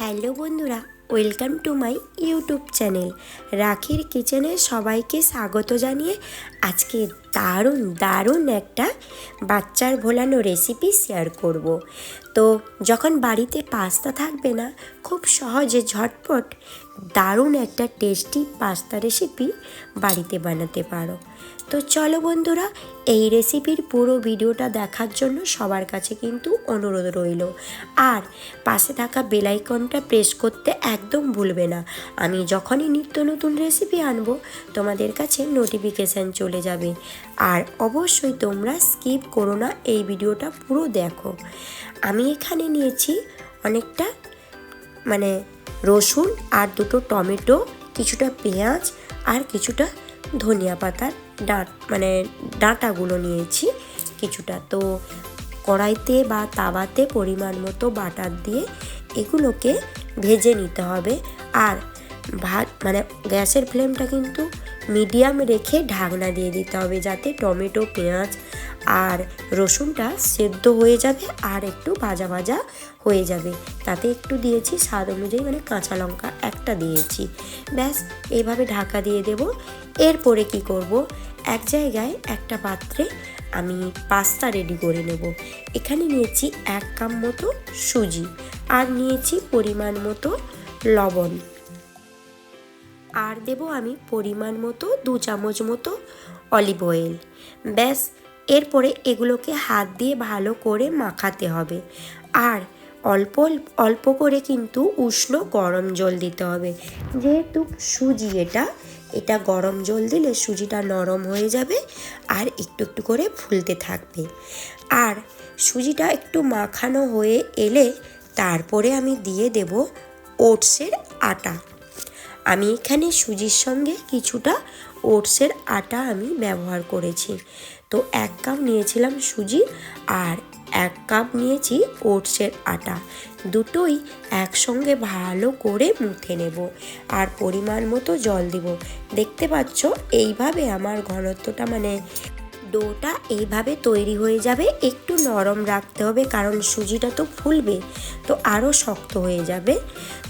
Hello বন্ধুরা, welcome to my YouTube channel রাখির কিচেনে সবাইকে স্বাগত জানিয়ে আজকে দারুণ একটা বাচ্চার ভোলানো রেসিপি শেয়ার করব। তো যখন বাড়িতে পাস্তা থাকবে না, খুব সহজে ঝটপট দারুণ একটা টেস্টি পাস্তা রেসিপি বাড়িতে বানাতে পারো। তো চলো বন্ধুরা, এই রেসিপির পুরো ভিডিওটা দেখার জন্য সবার কাছে কিন্তু অনুরোধ রইল। আর পাশে থাকা বেল আইকনটা প্রেস করতে একদম ভুলবে না। আমি যখনই নিত্য নতুন রেসিপি আনবো তোমাদের কাছে নোটিফিকেশান চলে যাবে। আর অবশ্যই তোমরা স্কিপ করো না, এই ভিডিওটা পুরো দেখো। আমি এখানে নিয়েছি অনেকটা রসুন আর দুটো টমেটো, কিছুটা পেঁয়াজ আর কিছুটা ধনিয়া পাতার ডাঁটাগুলো নিয়েছি কিছুটা। তো কড়াইতে বা তাওয়াতে পরিমাণ মতো বাটার দিয়ে এগুলোকে ভেজে নিতে হবে। আর গ্যাসের ফ্লেমটা কিন্তু মিডিয়াম রেখে ঢাকনা দিয়ে দিতে হবে, যাতে টমেটো, পেঁয়াজ আর রসুনটা সেদ্ধ হয়ে যাবে আর একটু ভাজা ভাজা হয়ে যাবে। তাতে একটু দিয়েছি স্বাদ অনুযায়ী, কাঁচা লঙ্কা একটা দিয়েছি। ব্যাস, এইভাবে ঢাকা দিয়ে দেব। এরপরে কি করব, এক জায়গায় একটা পাত্রে আমি পাস্তা রেডি করে নেব। এখানে নিয়েছি 1 কাপ মতো সুজি, আর নিয়েছি পরিমাণ মতো লবণ, আর দেব আমি পরিমাণ মতো 2 চামচ মতো অলিভ অয়েল। ব্যাস, এরপরে এগুলোকে হাত দিয়ে ভালো করে মাখাতে হবে। আর অল্প অল্প করে কিন্তু উষ্ণ গরম জল দিতে হবে, যেহেতু সুজি এটা গরম জল দিলে সুজিটা নরম হয়ে যাবে আর একটু একটু করে ফুলতে থাকবে। আর সুজিটা একটু মাখানো হয়ে এলে তারপরে আমি দিয়ে দেব ওটসের আটা। আমি এখানে সুজির সঙ্গে কিছুটা ওটসের আটা আমি ব্যবহার করেছি। তো 1 কাপ নিয়েছিলাম সুজি আর 1 কাপ নিয়েছি ওটসের আটা, দুটোই একসঙ্গে ভালো করে মুথে নেব। আর পরিমাণ মতো জল দিব। দেখতে পাচ্ছ এইভাবে আমার ঘনত্বটা ডোটা এইভাবে তৈরি হয়ে যাবে। একটু নরম রাখতে হবে, কারণ সুজিটা তো ফুলবে, তো আরও শক্ত হয়ে যাবে।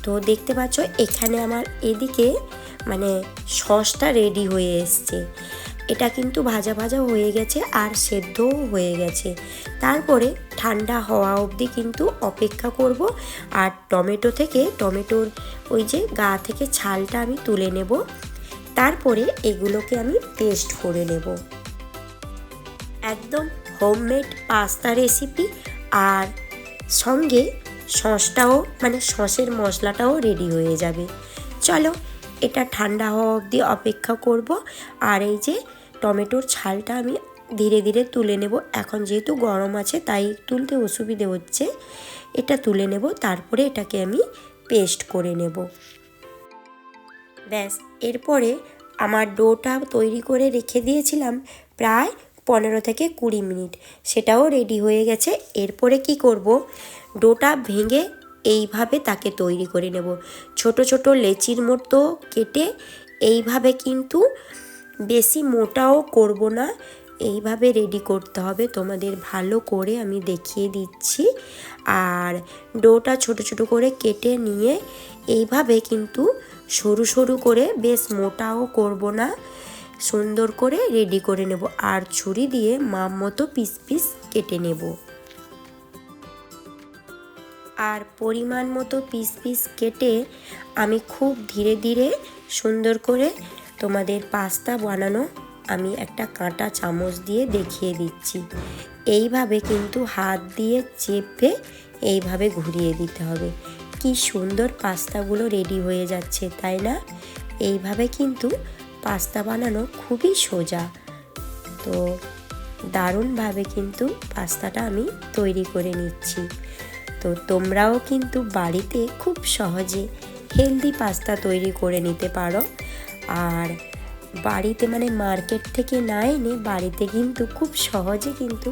তো দেখতে পাচ্ছ এখানে আমার এদিকে সসটা রেডি হয়ে এসছে। এটা কিন্তু ভাজা ভাজা হয়ে গেছে আর সেদ্ধও হয়ে গেছে। তারপরে ঠান্ডা হওয়া অবধি কিন্তু অপেক্ষা করব। আর টমেটোর ওই যে গা থেকে ছালটা আমি তুলে নেব। তারপরে এগুলোকে আমি পেস্ট করে নেব। একদম হোমমেড পাস্তা রেসিপি, আর সঙ্গে সসটাও সসের মশলাটাও রেডি হয়ে যাবে। চলো, এটা ঠান্ডা হওয়া অবধি অপেক্ষা করব। আর এই যে টমেটোর ছালটা আমি ধীরে ধীরে তুলে নেব। এখন যেহেতু গরম আছে তাই তুলতে অসুবিধে হচ্ছে, এটা তুলে নেব। তারপরে এটাকে আমি পেস্ট করে নেব। ব্যাস, এরপরে আমার ডোটা তৈরি করে রেখে দিয়েছিলাম প্রায় 15 থেকে 20 মিনিট, সেটাও রেডি হয়ে গেছে। এরপরে কি করব, ডোটা ভেঙে এইভাবে তাকে তৈরি করে নেব। ছোট ছোট লেচির মতো কেটে এইভাবে, কিন্তু বেশি মোটাও করব না, এইভাবে রেডি করতে হবে তোমাদের। ভালো করে আমি দেখিয়ে দিচ্ছি। আর ডোটা ছোট ছোট করে কেটে নিয়ে এইভাবে কিন্তু সরু সরু করে, বেশ মোটাও করব না, সুন্দর করে রেডি করে নেব। আর ছুরি দিয়ে মাপ মতো পিস পিস কেটে নেব। আর পরিমাণ মতো পিস পিস কেটে আমি খুব ধীরে ধীরে সুন্দর করে তোমাদের পাস্তা বানানো আমি একটা কাঁটা চামচ দিয়ে দেখিয়ে দিচ্ছি। এইভাবে কিন্তু হাত দিয়ে চেপে এইভাবে ঘুরিয়ে দিতে হবে। কি সুন্দর পাস্তাগুলো রেডি হয়ে যাচ্ছে, তাই না? এইভাবে কিন্তু পাস্তা বানানো খুবই সোজা। তো দারুণভাবে কিন্তু পাস্তাটা আমি তৈরি করে নিচ্ছি। তো তোমরাও কিন্তু বাড়িতে খুব সহজে হেলদি পাস্তা তৈরি করে নিতে পারো। আর বাড়িতে মার্কেট থেকে না এনে বাড়িতে কিন্তু খুব সহজে কিন্তু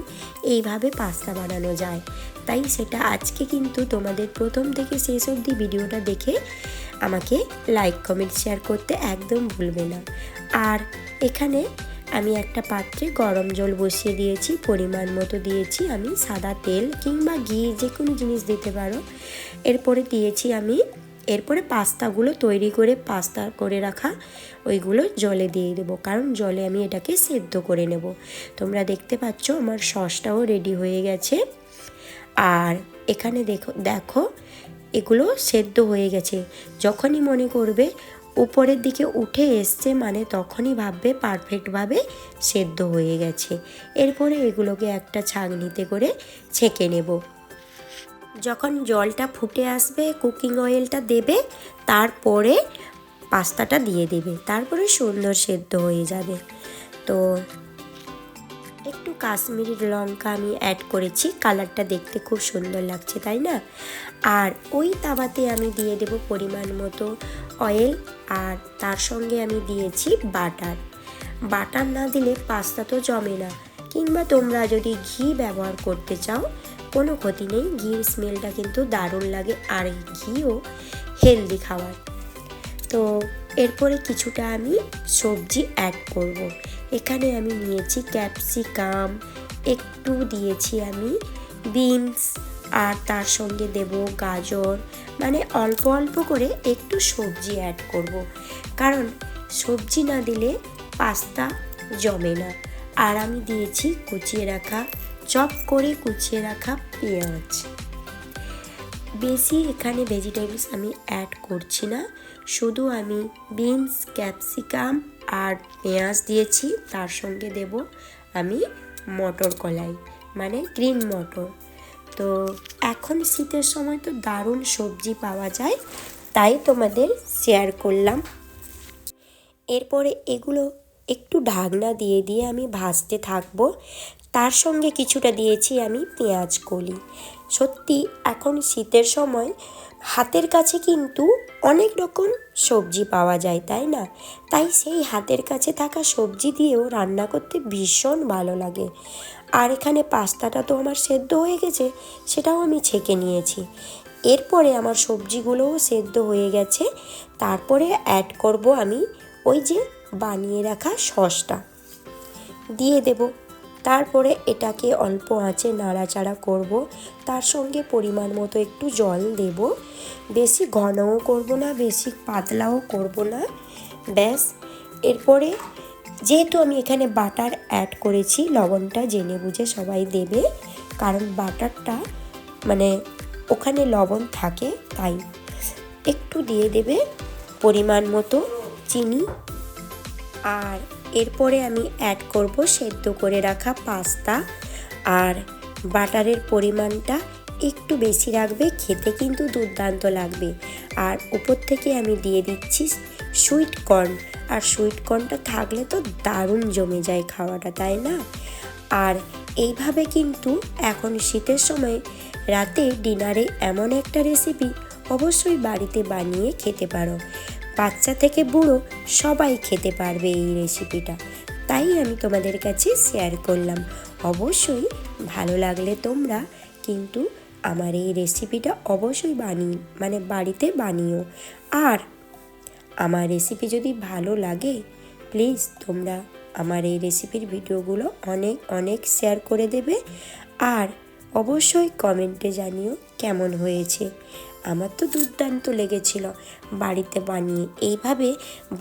এইভাবে পাস্তা বানানো যায়। তাই সেটা আজকে কিন্তু তোমাদের প্রথম থেকে শেষ অবধি ভিডিওটা দেখে আমাকে লাইক, কমেন্ট, শেয়ার করতে একদম ভুলবে না। আর এখানে আমি একটা পাত্রে গরম জল বসিয়ে দিয়েছি, পরিমাণ মতো দিয়েছি আমি সাদা তেল কিংবা ঘি, যে কোনো জিনিস দিতে পারো। এরপরে পাস্তাগুলো তৈরি করে পাস্তা করে রাখা ওইগুলো জলে দিয়ে দেবো, কারণ জলে আমি এটাকে সেদ্ধ করে নেব। তোমরা দেখতে পাচ্ছ আমার সসটাও রেডি হয়ে গেছে। আর এখানে দেখো এগুলো সেদ্ধ হয়ে গেছে। যখনই মনে করবে উপরের দিকে উঠে এসছে, মানে তখনই ভাববে পারফেক্টভাবে সেদ্ধ হয়ে গেছে। এরপরে এগুলোকে একটা ছাঁকনিতে করে ছেঁকে নেব। যখন জলটা ফুটে আসবে কুকিং অয়েলটা দেবে, তারপরে পাস্তাটা দিয়ে দেবে, তারপরে সুন্দর সেদ্ধ হয়ে যাবে। তো একটু কাশ্মীরি লঙ্কা আমি অ্যাড করেছি, কালারটা দেখতে খুব সুন্দর লাগছে, তাই না? আর ওই তাওয়াতে আমি দিয়ে দেব পরিমাণ মতো অয়েল, আর তার সঙ্গে আমি দিয়েছি বাটার না দিলে পাস্তা তো জমে না। কিংবা তোমরা যদি ঘি ব্যবহার করতে চাও কোনো ক্ষতি নেই, ঘির স্মেলটা কিন্তু দারুণ লাগে, আর ঘিও হেলদি খাবার। তো এরপরে কিছুটা আমি সবজি অ্যাড করব। এখানে আমি নিয়েছি ক্যাপসিকাম, একটু দিয়েছি আমি বিনস, আর তার সঙ্গে দেব গাজর, মানে অল্প অল্প করে একটু সবজি অ্যাড করব, কারণ সবজি না দিলে পাস্তা জমে না। আর আমি দিয়েছি চপ করে কুচিয়ে রাখা পেঁয়াজ। বেশি এখানে ভেজিটেবলস আমি অ্যাড করছি না, শুধু আমি বিনস, ক্যাপসিকাম আর পেঁয়াজ দিয়েছি। তার সঙ্গে দেব আমি মটর কলাই, মানে গ্রিন মটর। তো এখন শীতের সময় তো দারুণ সবজি পাওয়া যায়, তাই তোমাদের শেয়ার করলাম। এরপরে এগুলো একটু ঢাকনা দিয়ে দিয়ে আমি ভাজতে থাকবো। তার সঙ্গে কিছুটা দিয়েছি আমি পেঁয়াজ কলি। সত্যি এখন শীতের সময় হাতের কাছে কিন্তু অনেক রকম সবজি পাওয়া যায়, তাই না? তাই সেই হাতের কাছে থাকা সবজি দিয়েও রান্না করতে ভীষণ ভালো লাগে। আর এখানে পাস্তাটা তো আমার সেদ্ধ হয়ে গেছে, সেটাও আমি ছেঁকে নিয়েছি। এরপরে আমার সবজিগুলোও সেদ্ধ হয়ে গেছে, তারপরে অ্যাড করব আমি ওই যে বানিয়ে রাখা সসটা দিয়ে দেব। তারপরে এটাকে অল্প আঁচে নাড়াচাড়া করব, তার সঙ্গে পরিমাণ মতো একটু জল দেব। বেশি ঘনও করব না, বেশি পাতলাও করব না, ব্যাস। এরপরে যেহেতু আমি এখানে বাটার অ্যাড করেছি, লবণটা জেনে বুঝে সবাই দেবে, কারণ বাটারটা মানে ওখানে লবণ থাকে, তাই একটু দিয়ে দেবে পরিমাণ মতো চিনি। আর এরপরে আমি অ্যাড করব সেদ্ধ করে রাখা পাস্তা, আর বাটারের পরিমাণটা একটু বেশি রাখবে, খেতে কিন্তু দুর্দান্ত লাগবে। আর উপর থেকে আমি দিয়ে দিচ্ছি সুইট কর্ন, আর সুইট কর্নটা থাকলে তো দারুণ জমে যায় খাওয়াটা, তাই না? আর এইভাবে কিন্তু এখন শীতের সময় রাতে ডিনারে এমন একটা রেসিপি অবশ্যই বাড়িতে বানিয়ে খেতে পারো। বাচ্চা থেকে বুড়ো সবাই খেতে পারবে এই রেসিপিটা, তাই আমি তোমাদের কাছে শেয়ার করলাম। অবশ্যই ভালো লাগলে তোমরা কিন্তু আমার এই রেসিপিটা অবশ্যই বাড়িতে বানিও। আর আমার রেসিপি যদি ভালো লাগে, প্লিজ তোমরা আমার এই রেসিপির ভিডিওগুলো অনেক অনেক শেয়ার করে দেবে, আর অবশ্যই কমেন্টে জানিও কেমন হয়েছে। আমার তো দুর্দান্ত লেগেছিল বাড়িতে বানিয়ে। এইভাবে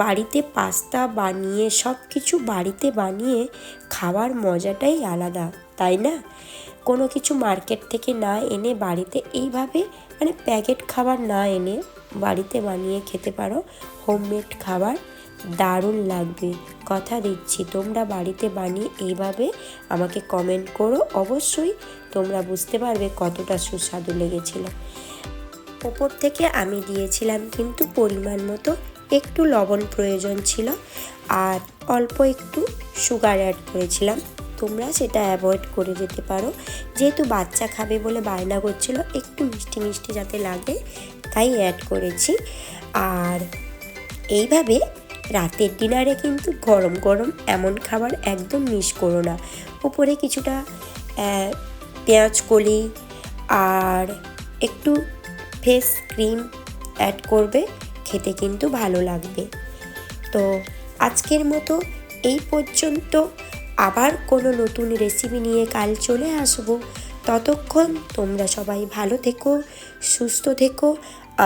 বাড়িতে পাস্তা বানিয়ে সব কিছু বাড়িতে বানিয়ে খাওয়ার মজাটাই আলাদা, তাই না? কোনো কিছু মার্কেট থেকে না এনে বাড়িতে এইভাবে মানে প্যাকেট খাবার না এনে বাড়িতে বানিয়ে খেতে পারো। হোমমেড খাবার দারুণ লাগবে, কথা দিচ্ছি। তোমরা বাড়িতে বানিয়ে এইভাবে আমাকে কমেন্ট করো, অবশ্যই তোমরা বুঝতে পারবে কতটা সুস্বাদু লেগেছিল। ওপর থেকে আমি দিয়েছিলাম কিন্তু পরিমাণ মতো একটু লবণ প্রয়োজন ছিল, আর অল্প একটু সুগার অ্যাড করেছিলাম। তোমরা সেটা অ্যাভয়েড করে যেতে পারো, যেহেতু বাচ্চা খাবে বলে বায়না করছিল একটু মিষ্টি মিষ্টি যাতে লাগে, তাই অ্যাড করেছি। আর এইভাবে রাতের ডিনারে কিন্তু গরম গরম এমন খাবার একদম মিস করো না। উপরে কিছুটা পেঁয়াজ কলি আর একটু ফেস ক্রিম অ্যাড করবে, খেতে কিন্তু ভালো লাগবে। তো আজকের মতো এই পর্যন্ত। আবার কোনো নতুন রেসিপি নিয়ে কাল চলে আসবো। ততক্ষণ তোমরা সবাই ভালো থেকো, সুস্থ থেকো।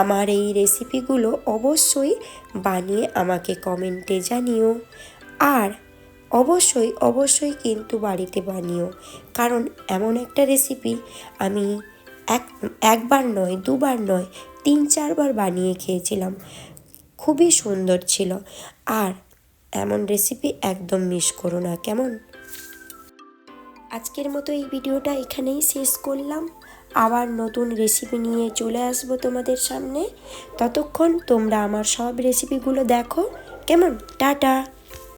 আমার এই রেসিপিগুলো অবশ্যই বানিয়ে আমাকে কমেন্টে জানিও। আর অবশ্যই অবশ্যই কিন্তু বাড়িতে বানিও, কারণ এমন একটা রেসিপি আমি একবার নয়, দুবার নয়, 3-4বার বানিয়ে খেয়েছিলাম। খুবই সুন্দর ছিল। আর এমন রেসিপি একদম মিস করো না, কেমন? আজকের মতো এই ভিডিওটা এখানেই শেষ করলাম। আবার নতুন রেসিপি নিয়ে চলে আসবো তোমাদের সামনে। ততক্ষণ তোমরা আমার সব রেসিপিগুলো দেখো, কেমন? টাটা।